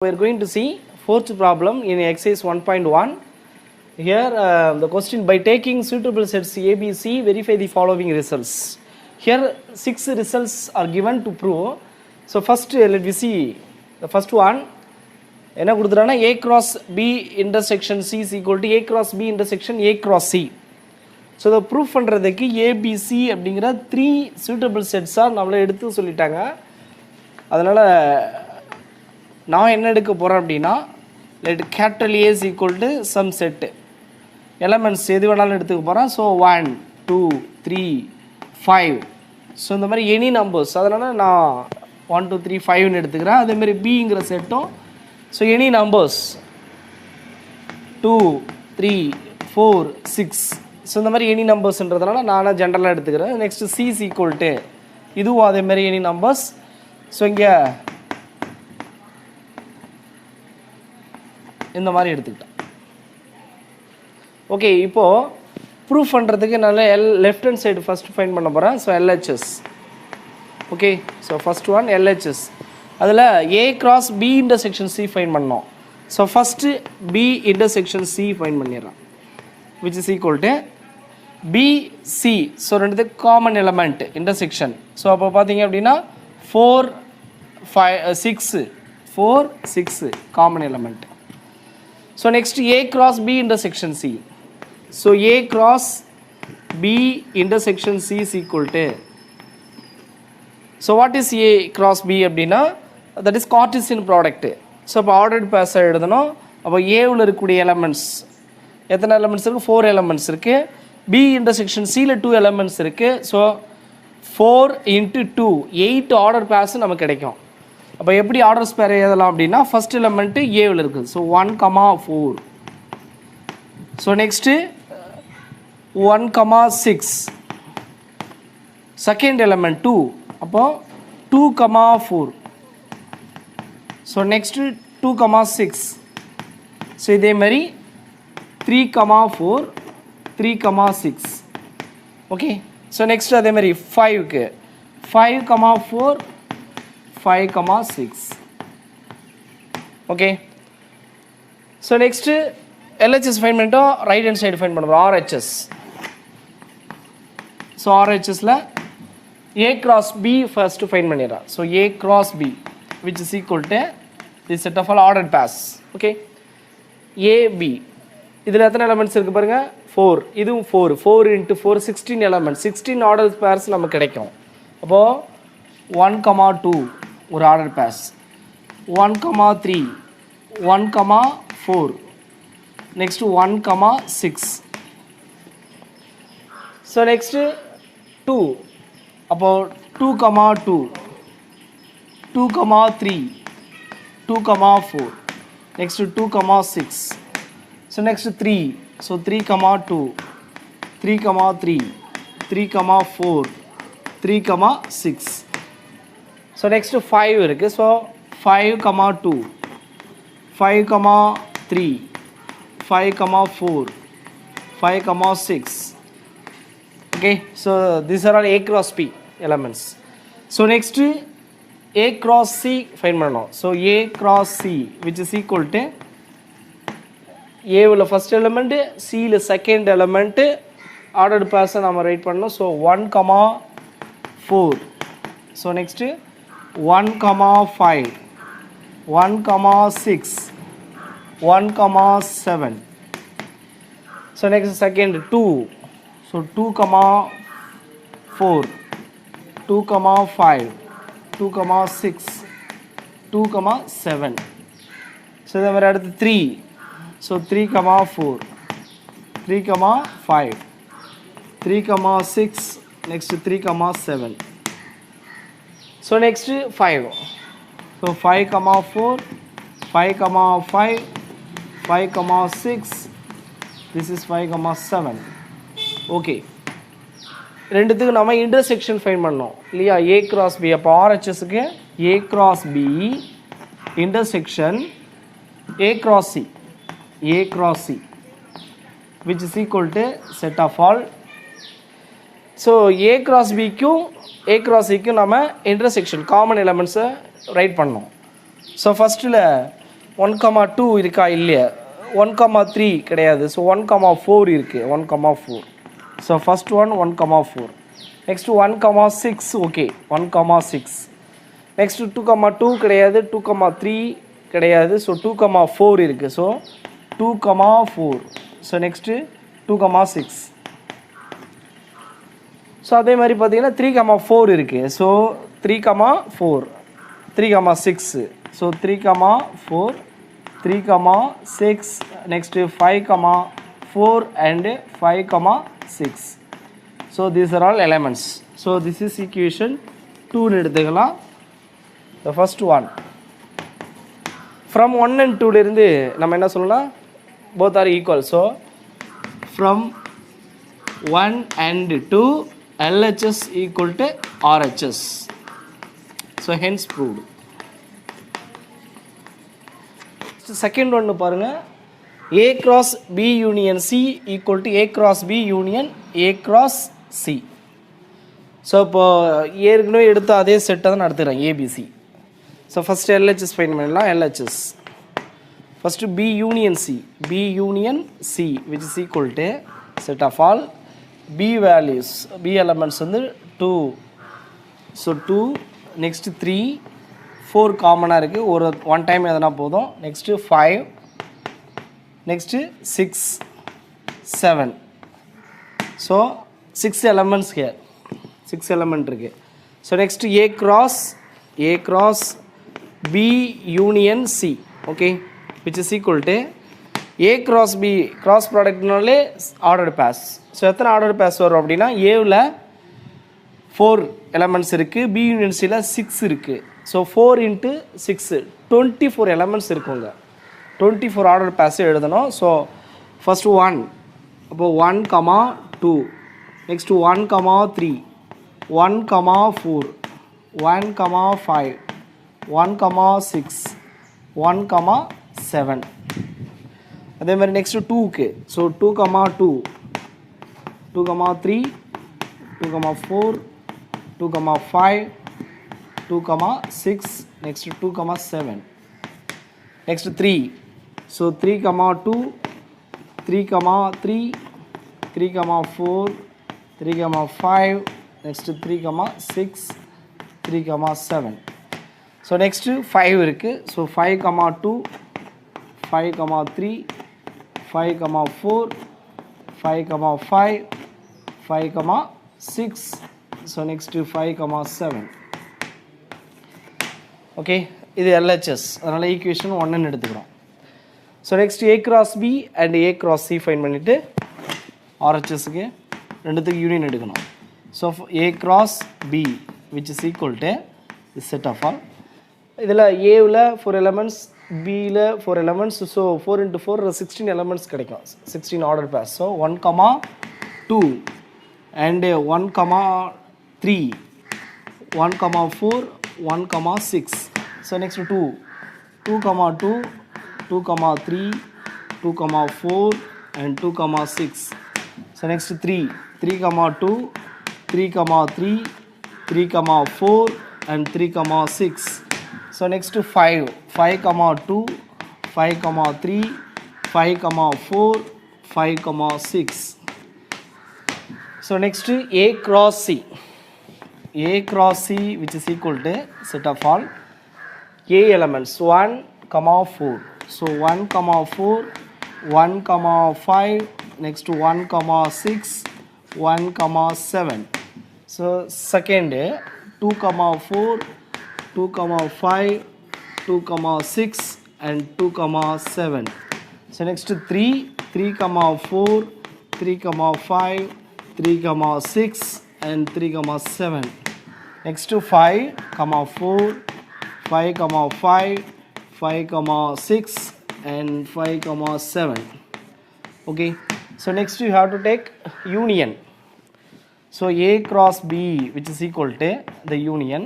We are going to see fourth problem in exercise 1.1. Here the question, by taking suitable sets ABC, verify the following results. Here 6 results are given to prove. So first let me see the first one. என்ன கொடுத்துறானா A cross B intersection C is equal to A cross B intersection A cross C. So the proof பண்ணுறதுக்கு ABC அப்படிங்கிற 3 suitable sets-ஆக நம்மளை எடுத்து சொல்லிட்டாங்க. அதனால் நான் என்ன எடுக்க போகிறேன் அப்படின்னா let capital A is equal to some set elements எது வேணாலும் எடுத்துக்க போகிறேன். ஸோ 1 2 3 5. ஸோ இந்த மாதிரி எனி நம்பர்ஸ், அதனால் நான் 1 2 3 5ன்னு எடுத்துக்கிறேன். அதேமாதிரி பிங்கிற செட்டும் ஸோ எனி நம்பர்ஸ் 2 3 4 6. ஸோ இந்த மாதிரி எனி நம்பர்ஸ்ன்றதுனால நான் ஜென்ரலாக எடுத்துக்கிறேன். Next C is equal to இதுவும் அதேமாதிரி எனி நம்பர்ஸ். ஸோ இங்கே இந்த மாதிரி எடுத்துக்கிட்டேன். ஓகே, இப்போது ப்ரூஃப் பண்ணுறதுக்கு நான் left hand side first find பண்ண போகிறேன். So LHS. Okay, so first one LHS. அதில் A cross B intersection C find பண்ணோம். So first B intersection C find பண்ணிடுறேன், which is equal to BC. So ரெண்டுத்துக்கு common element intersection. So அப்போ பார்த்தீங்க அப்படின்னா 4 5 6 common element. So next A cross B intersection C. So A cross B intersection C is equal to. So what is A cross B அப்படின்னா that is Cartesian product. So இப்போ ordered pass எழுதணும். அப்போ ஏவில் இருக்கக்கூடிய elements எத்தனை elements இருக்குது? 4 elements இருக்குது. B intersection Cயில் 2 elements இருக்குது. So 4 into 2 8 order pass நமக்கு கிடைக்கும். அப்போ எப்படி ஆர்டர்ஸ் பேர் எழுதலாம் அப்படின்னா ஃபஸ்ட் எலமெண்ட்டு ஏவில் இருக்குது. So 1,4. So next 1,6. Second element 2. அப்போது 2,4. So next 2,6. ஸோ இதே மாதிரி 3,4 3,6. ஓகே, ஸோ நெக்ஸ்ட்டு அதே மாதிரி 5க்கு 5,4 5,6. Okay, so next LHS find பண்ணிட்டோம். ரைட் ஹேண்ட் சைடு ஃபைன் பண்ணுறோம் ஆர்ஹெச்எஸ். ஸோ ஆர்ஹெச்எஸில் A cross B first find பண்ணிடுறோம். So A cross B which is equal to the set of all order pairs. Okay, AB இதில் எத்தனை elements இருக்குது பாருங்கள்? 4. இதுவும் 4 into 4 16 elements. 16 order pairs நமக்கு கிடைக்கும். அப்போது 1,2 ஒரு order pairs. 1,3 1,4. Next 1,6. So next 2. அப்போது 2,2 2,3 2,4. Next 2,6. So next 3. So 3,2 3,3 3,4 3,6. So next 5 இருக்குது. So 5,2 5,3 5,4 5,6. Okay, so this are all A cross B elements. So next A cross C find பண்ணணும். So A cross C which is equal to ஏவில் first element சியில் second element ordered பாஸை நம்ம right பண்ணணும். So 1,4. So next 1,5 1,6 1,7. So next second 2. So 2,4 2,5 2,6 2,7. So இதே மாதிரி அடுத்து 3. So 3,4 3,5 3,6. Next 3,7. So next 5. So 5,4 5,5 5,6. This is 5,7. Okay, ரெண்டுத்துக்கு நம்ம இன்டர்செக்ஷன் ஃபைன் பண்ணோம் இல்லையா? A cross B. அப்போ ஆர்ஹெச்எஸ்க்கு A cross B intersection A cross C which is equal to set of all. So A cross பிக்கும் ஏ கிராஸ் சிக்கும் நம்ம intersection common எலமெண்ட்ஸை right பண்ணோம். ஸோ ஃபஸ்ட்டில் 1,2 இருக்கா இல்லையா 1,3 கிடையாது ஸோ 1,4 இருக்குது 1,4 so first one 1,4 next 1,6 okay 1,6 next 2,2 கிடையாது 2,3 கிடையாது ஸோ 2,4 இருக்குது ஸோ 2,4 ஸோ நெக்ஸ்ட்டு 2,6 ஸோ அதே மாதிரி பார்த்தீங்கன்னா 3,4 இருக்குது so 3,4 3,6 so 3,4 3,6 next 5,4 and 5,6 so these are all elements so this is equation 2ன்னு எடுத்துக்கலாம் the first one from 1 and 2 இருந்து நம்ம என்ன சொல்லலாம் both are equal so from 1 and 2 LHS equal to RHS so hence proved second one பாருங்க A cross B union C equal to A cross B union A cross C so இப்போ ஏற்கனவே எடுத்த அதே செட்டை தான் நடத்துகிறேன் ABC so first LHS find பண்ணிடலாம் LHS first B union C which is equal to set of all B values B elements வந்து 2 so 2 next 3 4 காமனாக இருக்குது ஒரு ஒன் டைம் எதனா போதும் next 5 next 6 7 so 6 elements here 6 element இருக்குது so next A cross B union C okay which is equal to A cross B cross productனாலே ordered pass so எத்தனை ordered pass வரும் அப்படின்னா ஏவில் 4 elements இருக்குது B union Cயில் 6 இருக்குது so 4 into 6 24 elements இருக்குங்க 24 ordered pass எழுதணும் so first 1 அப்போது 1,2 next 1,3 1,4 1,5 1,6 1,7 அதே மாதிரி நெக்ஸ்ட்டு 2க்கு so 2,2 2,3 2,4 2,5 2,6 next 2,7 next 3 so 3,2 3,3 3,4 3,5 next 3,6 3,7 so next 5 இருக்குது ஸோ 5,2 5,3 5,4 5,5 5,6 ஸோ நெக்ஸ்ட்டு 5,7 ஓகே இது எல்ஹெச்எஸ் அதனால் ஈக்குவேஷன் 1ன்னு எடுத்துக்கிறோம் so next A cross B and A cross C find பண்ணிவிட்டு ஆர்ஹெச்எஸ்க்கு ரெண்டுத்துக்கு யூனியன் எடுக்கணும் so A cross B which is equal to set of all இதில் ஏவில் 4 எலமெண்ட்ஸ் பியில் 4 எலமெண்ட்ஸ் ஸோ 4 into 4 16 எலமெண்ட்ஸ் கிடைக்கும் 16 order pairs so 1,2 and 1,3 1,4 1,6 so next 2 2,2 2,3 2,4 and 2,6 so next 3 3,2 3,3 3,4 and 3,6 so next 5 5,2 5,3 5,4 5,6 so next A cross C which is equal to set of all A elements 1,4 so 1,4 1,5 next 1,6 1,7 so second 2,4 2,5 2,6 and 2,7 so next 3 3,4 3,5 3,6 and 3,7 next 5,4 5,5 5,6 and 5,7 okay so next you have to take union so A cross B which is equal to the union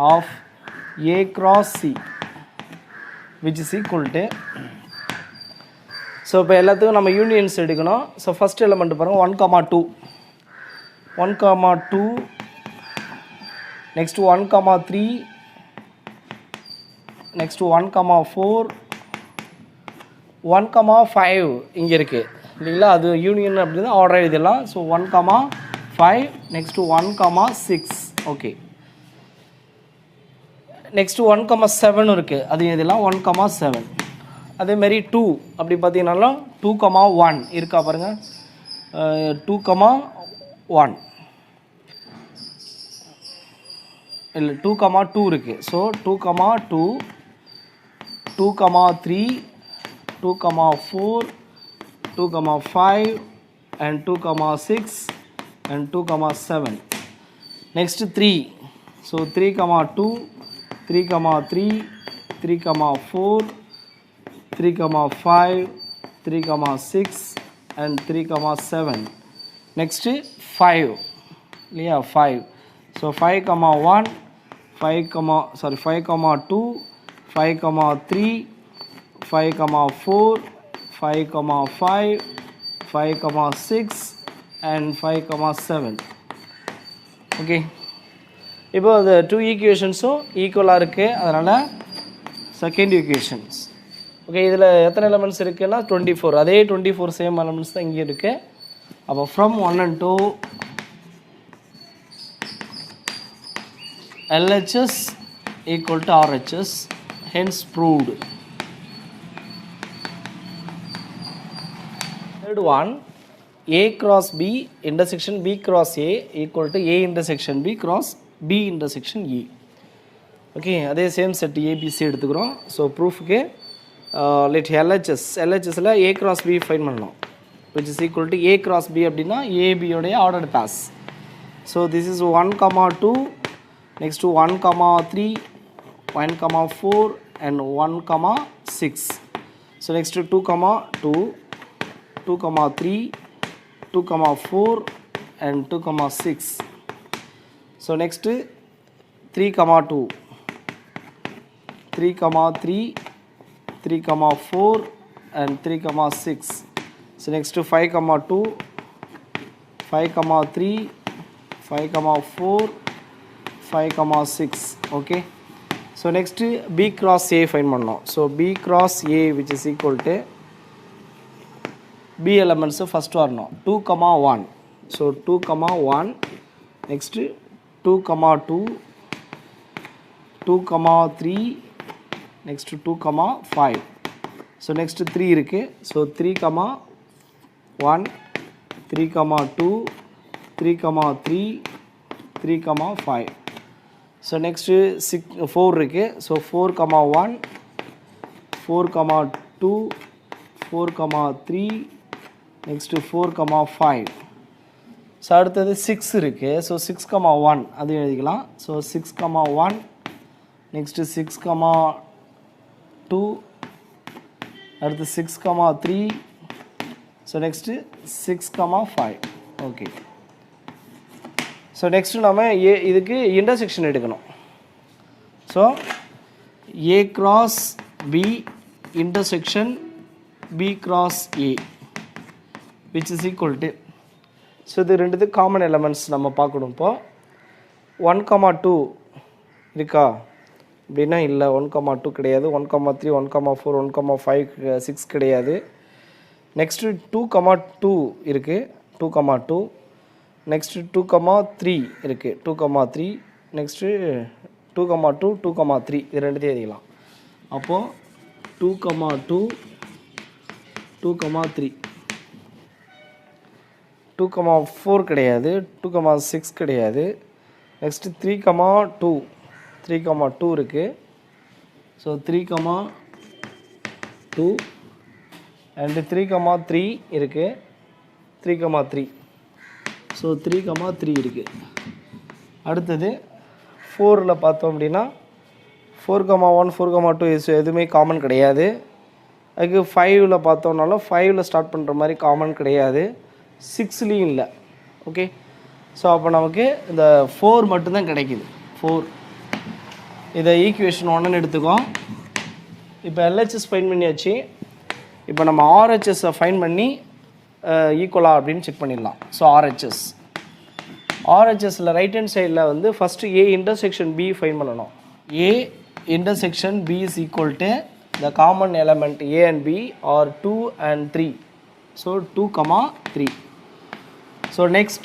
of A cross C which is equal to so இப்போ எல்லாத்துக்கும் நம்ம unions எடுக்கணும் so first element பாருங்கள் 1,2 1,2 next 1,3 next 1 comma 4 1 comma 5 இங்க இருக்கு இல்லைங்களா அது union அப்படினா ஆர்டர் எழுதலாம் so 1 comma 5 next 1 comma 6 okay next 1 comma 7 இருக்கு அது எழுதலாம் 1 comma 7 அதே மாதிரி 2 அப்படி பார்த்தீங்கன்னால 2 comma 1 இருக்கா பாருங்க 2 comma 1 இல்லை 2 comma 2 இருக்கு so 2 comma 2 2 comma 3 2 comma 4 2 comma 5 and 2 comma 6 and 2 comma 7 next 3 so 3 comma 2 3 comma 3 3 comma 4 3 comma 5 3 comma 6 and 3 comma 7 next 5 yeah 5 so 5 comma 1 5 comma 5 comma 2 5 comma 3 5 comma 4 5 comma 5 5 comma 6 and 5 comma 7 okay இப்போ the two equations ஈக்குவலா இருக்கு அதனால second equations okay இதுல எத்தனை elements இருக்குன்னா 24 அதே 24 same elements தான் இங்க இருக்கு அப்ப from 1 and 2 LHS equal to RHS hence proved. Third one, A cross B intersection B cross A equal to A intersection B cross B intersection E. Okay, அதே same set ABC எடுத்துக்கிறோம் so ப்ரூஃப்க்கு let LHS A cross B find பண்ணலாம் which is equal to A cross B அப்படின்னா ABயோடைய ordered pairs so this is 1 comma 2 next to 1 comma 3 1 comma 4 and 1 comma 6 so next to 2 comma 2 2 comma 3 2 comma 4 and 2 comma 6 so next 3 comma 2 3 comma 3 3 comma 4 and 3 comma 6 so next 5 comma 2 5 comma 3 5 comma 4 5 comma 6 okay so next B cross A find பண்ணோம் so B cross A which is equal to B elements first வரணும் 2 comma 1 so 2 comma 1 next 2 comma 2 2 comma 3 next 2 comma 5 so next 3 இருக்கு so 3 comma 1 3 comma 2 3 comma 3 3 comma 5 so next 4 இருக்கு so 4 comma 1 4 comma 2 4 comma 3 next 4 comma 5 so அடுத்தது 6 இருக்கு so 6 comma 1 அது எழுதிக்கலாம் so 6 comma 1 next 6 comma 2 அடுத்து 6 comma 3 so next 6 comma 5 okay so next நாம இதுக்கு intersection எடுக்கணும் so A cross B intersection B cross A which is equal to so இது ரெண்டுது common elements நம்ம பார்க்கணும் இப்போ 1 comma 2 இருக்கா அப்படின்னா இல்லை 1 comma 2 கிடையாது 1 comma 3 1 comma 4 1 comma 5 6 கிடையாது நெக்ஸ்ட் 2 comma 2 இருக்கு 2 comma 2 நெக்ஸ்ட் 2 comma 3 இருக்கு 2 comma 3 நெக்ஸ்ட் 2 comma 2 2 comma 3 இது ரெண்டுத்தையும் எழுதிக்கலாம் அப்போ 2 comma 2 2 comma 3 2 comma 4 கிடையாது 2 comma 6 கிடையாது நெக்ஸ்ட் 3 comma 2 3 comma 2 இருக்கு ஸோ 3 comma 2 அண்ட் 3 comma 3 இருக்கு 3 comma 3 ஸோ 3 comma 3 இருக்கு அடுத்தது 4ல் பார்த்தோம் அப்படின்னா 4 comma 1 4 comma 2 எதுவுமே காமன் கிடையாது அதுக்கு 5ல் பார்த்தோம்னாலும் 5ல் ஸ்டார்ட் பண்ணுற மாதிரி காமன் கிடையாது 6லேயும் இல்லை ஓகே ஸோ அப்போ நமக்கு இந்த 4 மட்டும்தான் கிடைக்கிது 4 இதை ஈக்குவேஷன் 1ன்னு எடுத்துக்கோ இப்போ எல்ஹெச்எஸ் ஃபைன் பண்ணியாச்சு இப்போ நம்ம ஆர்ஹெச்எஸ்ஸை ஃபைன் பண்ணி ஈக்குவலா அப்படின்னு செக் பண்ணிடலாம் ஸோ ஆர்ஹெச்எஸில் ரைட் ஹேண்ட் சைடில் வந்து first A intersection B find பண்ணணும் A intersection B is equal to the common element A and B are 2 and 3. So 2 comma 3. So next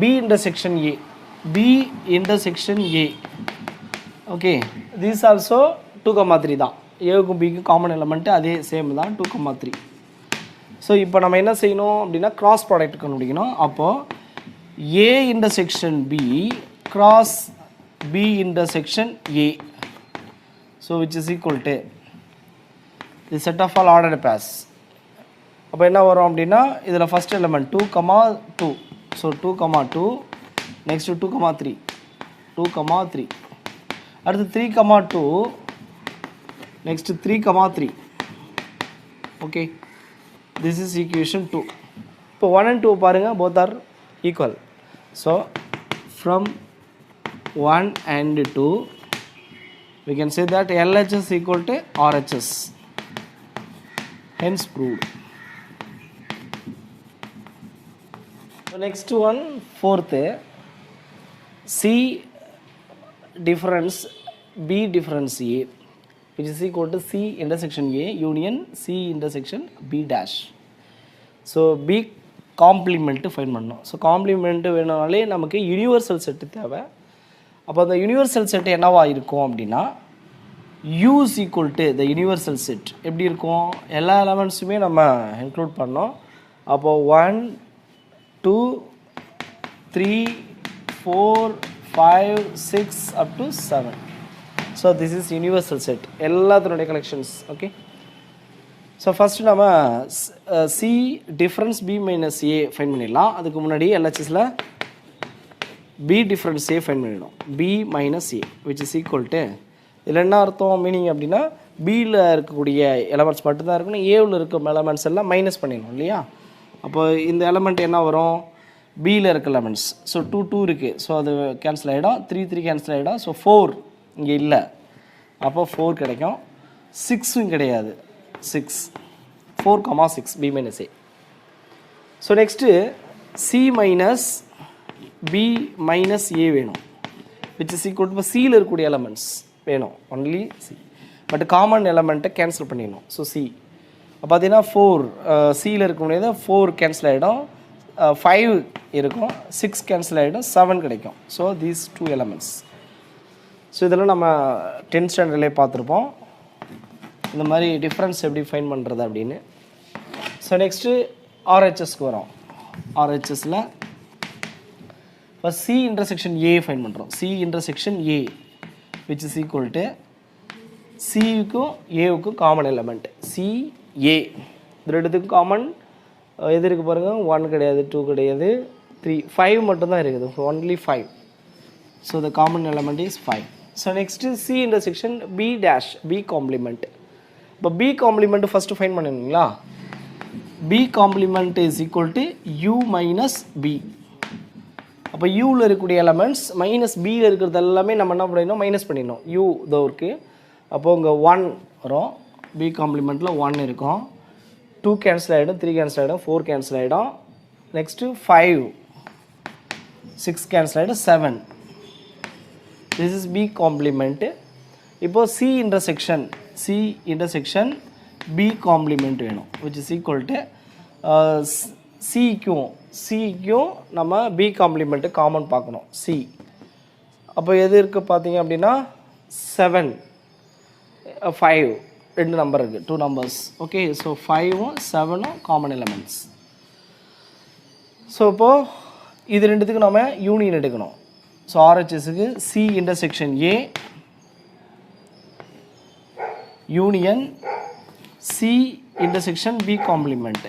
B intersection A. B intersection A. Okay, this also 2 comma 3 தான். ஏவுக்கும் பிக்கும் common element அதே same தான் 2 comma 3. So இப்போ நம்ம என்ன செய்யணும் அப்படின்னா cross product கண்டுபிடிக்கணும். அப்போது A intersection B cross B intersection A. So which is equal to the set of all ordered pairs. அப்போ என்ன வரும் அப்படின்னா இதில் first element 2 comma 2. So 2 comma 2 next 2 comma 3 2 comma 3 அடுத்து 3 comma 2 next 3 comma 3. Okay, this is equation 2. இப்போ 1 and 2 பாருங்க both are equal. So from 1 and 2 we can say that LHS equal to RHS, hence proved. So next one, fourth, C difference B difference A, which is equal to C intersection A union C intersection B dash. So B compliment fine பண்ணணும். So compliment வேணுனாலே நமக்கு universal set தேவை. அப்போ அந்த universal set என்னவா இருக்கும் அப்படின்னா U is equal to the universal set. எப்படி இருக்கும், எல்லா எலமெண்ட்ஸுமே நம்ம இன்க்ளூட் பண்ணோம். அப்போது 1 2 3 4 5 6 up to 7. So this is universal set, எல்லாத்தினுடைய கலெக்ஷன்ஸ். ஓகே, ஸோ ஃபஸ்ட்டு நம்ம C difference B minus A find பண்ணிடலாம். அதுக்கு முன்னாடி LHSல B டிஃப்ரென்ஸ் A ஃபைன் பண்ணிடணும். B minus A which is equal to, இதில் என்ன அர்த்தம் மீனிங் அப்படின்னா பியில் இருக்கக்கூடிய எலமெண்ட்ஸ் மட்டும்தான் இருக்கணும், ஏவில் இருக்க எலமெண்ட்ஸ் எல்லாம் மைனஸ் பண்ணிடணும் இல்லையா. அப்போ இந்த எலமெண்ட் என்ன வரும், பியில் இருக்க எலமெண்ட்ஸ். ஸோ 2 2 இருக்குது, ஸோ அது கேன்சல் ஆகிடும். 3 3 கேன்சல் ஆகிடும். ஸோ 4 இங்கே இல்லை, அப்போ 4 கிடைக்கும். 6ம் கிடையாது, 6 4 comma 6 B minus A. So next C minus B minus A வேணும், விச் இஸ் ஈக்குவல் டு Cயில் இருக்கக்கூடிய எலமெண்ட்ஸ் வேணும், ஒன்லி C. பட் காமன் எலமெண்ட்டை கேன்சல் பண்ணிடணும். ஸோ C பார்த்தீங்கன்னா 4 Cயில் இருக்க முடியாது, 4 கேன்சல் ஆகிடும், 5 இருக்கும், 6 கேன்சல் ஆகிடும், 7 கிடைக்கும். So these 2 elements. ஸோ இதெல்லாம் நம்ம 10th ஸ்டாண்டர்ட்லேயே பார்த்துருப்போம், இந்த மாதிரி டிஃப்ரென்ஸ் எப்படி ஃபைன் பண்ணுறது அப்படின்னு. ஸோ நெக்ஸ்ட்டு ஆர்ஹெச்எஸ்க்கு வரோம். ஆர்ஹெச்எஸில் first C intersection A find பண்ணுறோம். C intersection A which is equal to சிக்கும் ஏவுக்கும் காமன் எலமெண்ட் CA. இது ரெண்டுத்துக்கும் காமன் எது இருக்குது பாருங்கள், 1 கிடையாது, 2 கிடையாது, 3 5 மட்டும்தான் இருக்குது, only 5. So the common element is 5. So next C intersection B dash B complement. இப்போ B காம்ப்ளிமெண்ட் ஃபஸ்ட்டு ஃபைன் பண்ணிடுங்களா. B complement is equal to U minus B. அப்போ யூவில் இருக்கக்கூடிய எலமெண்ட்ஸ் மைனஸ் பியில் இருக்கிறது எல்லாமே நம்ம என்ன பண்ணிடணும், மைனஸ் பண்ணிடணும். U இதோ இருக்குது, அப்போது இங்கே 1 வரும், B காம்ப்ளிமெண்ட்டில் 1 இருக்கும், 2 கேன்சல் ஆகிடும், 3 கேன்சல் ஆகிடும், 4 கேன்சல் ஆகிடும், நெக்ஸ்ட்டு 5 6 கேன்சல் ஆகிடும், 7. This is B compliment. இப்போது C இன்டர்செக்ஷன் B காம்ப்ளிமெண்ட் வேணும், விச் இஸ் ஈக்குவல் டு சிக்கும் நம்ம B காம்ப்ளிமெண்ட்டு காமன் பார்க்கணும் C. அப்போ எது இருக்குது பார்த்தீங்க அப்படின்னா 7 5 ரெண்டு நம்பர் இருக்குது, 2 நம்பர்ஸ். ஓகே, ஸோ 5ம் 7ம் காமன் எலமெண்ட்ஸ். ஸோ இப்போது இது ரெண்டுத்துக்கு நம்ம யூனியன் எடுக்கணும். ஸோ ஆர்ஹெச்எஸ்க்கு C intersection A union C intersection B complement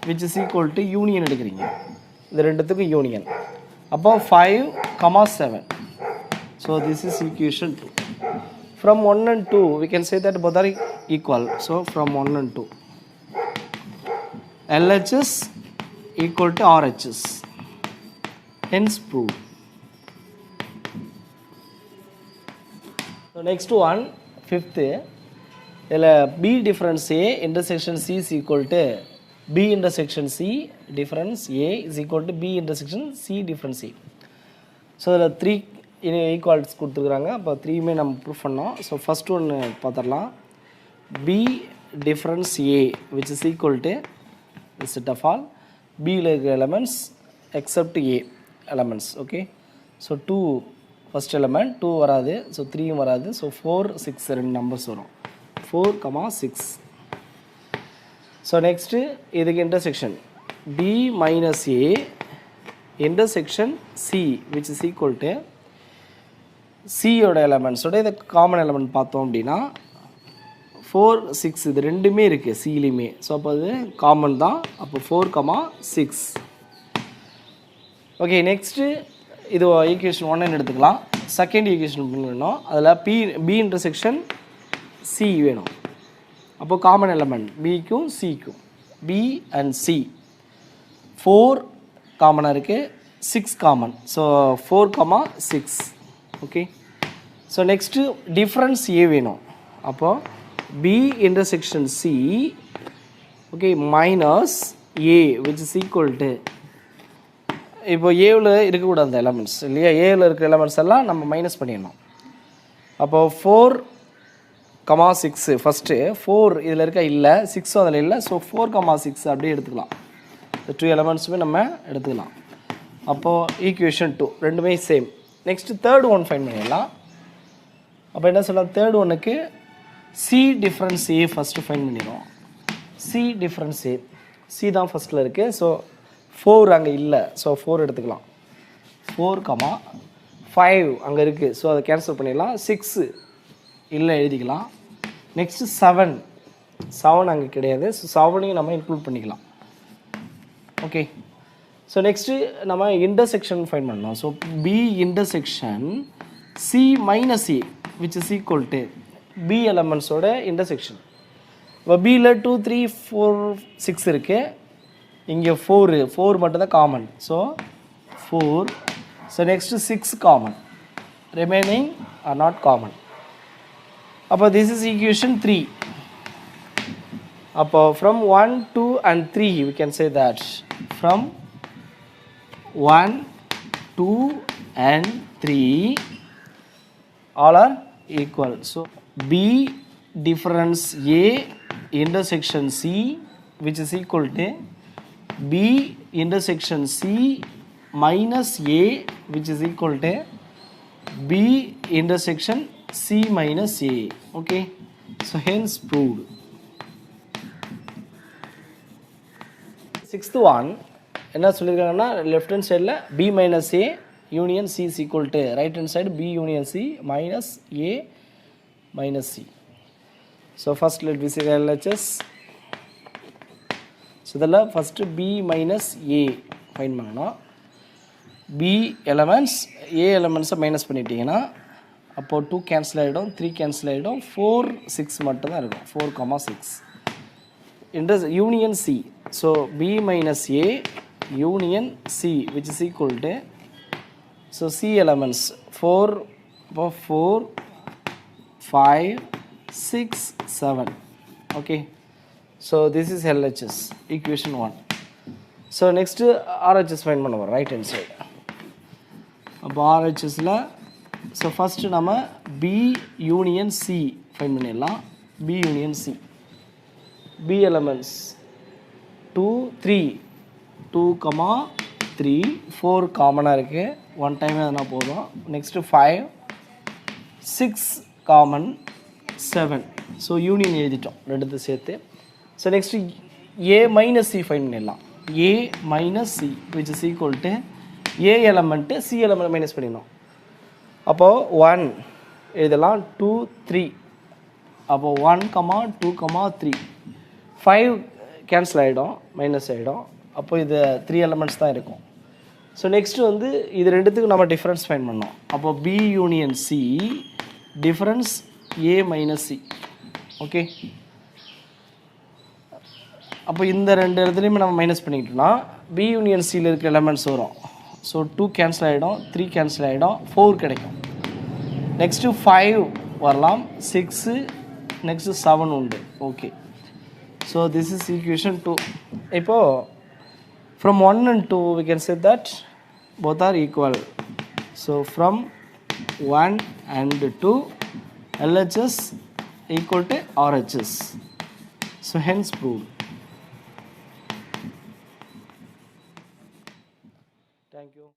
which is equal to union எடுக்கிறீங்க, இது ரெண்டுத்துக்கும் யூனியன். அப்போ 5 comma 7. So this is equation 2. From 1 and 2 we can say that both are equal. So from 1 and 2 LHS equal to RHS, hence proved. So next one, fifth, இதில் B difference A intersection C is equal to B intersection C difference A is equal to B intersection C difference A. So இதில் 3 equalities கொடுத்துருக்குறாங்க. அப்போ 3மே நம்ம proof பண்ணோம். So first ஒன்று பார்த்துடலாம். B difference A which is equal to the set of all Bயில் இருக்கிற elements except A elements. Okay, so 2 first element 2 வராது, ஸோ 3யும் வராது. ஸோ 4 6 2 நம்பர்ஸ் வரும், 4, 6. ஸோ நெக்ஸ்ட்டு இதுக்கு intersection B minus A intersection C which is equal to சியோட எலமெண்ட்ஸோட இதை common element பார்த்தோம் அப்படின்னா 4 6 இது ரெண்டுமே இருக்குது சிலையுமே. ஸோ அப்போ அது காமன் தான். அப்போ 4, 6. ஓகே, நெக்ஸ்ட்டு இது ஈக்குவேஷன் 1 எடுத்துக்கலாம். செகண்ட் ஈக்குவேஷன் வேணும், அதில் பி இன்டர்செக்ஷன் சி வேணும். அப்போது காமன் எலமெண்ட் பிக்கும் சிக்கும் பி அண்ட் சி 4 காமனாக இருக்குது, 6 common. So 4, 6. Okay, so next difference ஏ வேணும். அப்போது B intersection C, okay, minus A which is equal to, இப்போ ஏவில் இருக்கக்கூடாது அந்த எலமெண்ட்ஸ் இல்லையா, ஏவில் இருக்கிற எலமெண்ட்ஸ் எல்லாம் நம்ம மைனஸ் பண்ணிடணும். அப்போது 4, 6 ஃபஸ்ட்டு 4 இதில் இருக்க இல்லை, 6 அதில் இல்லை. ஸோ 4, 6 அப்படியே எடுத்துக்கலாம். இந்த 2 எலமெண்ட்ஸுமே நம்ம எடுத்துக்கலாம். அப்போது ஈக்குவேஷன் 2 ரெண்டுமே same. Next third one fine பண்ணிடலாம். அப்போ என்ன சொல்லலாம், தேர்ட் ஒன்றுக்கு சி டிஃப்ரென்ஸ் ஏ ஃபஸ்ட்டு ஃபைன் பண்ணிடுவோம். சி டிஃப்ரென்ஸ் ஏ, சி தான் ஃபஸ்ட்டில் இருக்குது. ஸோ 4 அங்கே இல்லை, ஸோ 4 எடுத்துக்கலாம். 4, 5 அங்கே இருக்குது, ஸோ அதை கேன்சல் பண்ணிடலாம். 6 இல்லை எழுதிக்கலாம். நெக்ஸ்ட்டு 7 அங்கே கிடையாது, ஸோ 7ஐயும் நம்ம இன்க்ளூட் பண்ணிக்கலாம். ஓகே, ஸோ நெக்ஸ்ட்டு நம்ம இன்டர்செக்ஷன் ஃபைன் பண்ணோம். So B intersection C minus A which is equal to B எலமெண்ட்ஸோட இன்டர்செக்ஷன். இப்போ பியில் 2 3 4 6 இருக்குது, இங்கே 4 மட்டும்தான் common. So 4. So next 6 common, remaining are not common. அப்போ திஸ் இஸ் ஈக்குவேஷன் 3. அப்போ from 1, 2 and 3 we can say that from 1, 2 and 3 all are equal. So B difference A intersection C which is equal to B intersection C minus A which is equal to B intersection C minus A. Okay, so hence proved. Sixth one என்ன சொல்லியிருக்காங்கன்னா, left hand சைடில் B minus A union C is equal to right hand side B union C minus A minus C. So first let me see the LHS. So the first B minus A find பண்ணனும். B elements A elements minus பண்ணிட்டீங்கன்னா அப்போ 2 cancel ஆகிடும், 3 cancel ஆகிடும், 4 6 மட்டும் தான் இருக்கும். 4, 6 union C. So B minus A union C which is equal to, so C elements 4, 5, 6, 7. Okay, so this is LHS equation 1. So next RHS find பண்ணுவோம் right hand side. அப்போ RHSல so first நம்ம B union C find பண்ணிடலாம். B union C, B elements 2, 3, 2, 4 காமனாக இருக்குது, 1 time எதுனா போதும். Next 5, 6 common, 7. So union எழுதிட்டோம் ரெண்டுத்து சேர்த்து. So next A minus C fine பண்ணிடலாம். A minus C which is equal to A element C element minus பண்ணிடணும். அப்போது 1 எழுதலாம், 2, 3. அப்போது 1, 2, 3. 5 கேன்சல் ஆகிடும், மைனஸ் ஆகிடும். அப்போ இது 3 எலமெண்ட்ஸ் தான் இருக்கும். ஸோ நெக்ஸ்ட்டு வந்து இது ரெண்டுத்துக்கும் நம்ம டிஃப்ரென்ஸ் ஃபைன் பண்ணோம். அப்போ B union C difference A minus C. Okay, அப்போ இந்த ரெண்டு இடத்துலையுமே நம்ம மைனஸ் பண்ணிக்கிட்டோம்னா B யூனியன் Cயில் இருக்க எலமெண்ட்ஸ் வரும். ஸோ 2 கேன்சல் ஆகிடும், 3 கேன்சல் ஆகிடும், 4 கிடைக்கும். நெக்ஸ்ட்டு 5 வரலாம், 6, நெக்ஸ்ட்டு 7 உண்டு. Okay, so this is equation 2. இப்போது from 1 and 2 we can say that both are equal. So from 1 and 2, LHS equal to RHS. So hence proved. Thank you.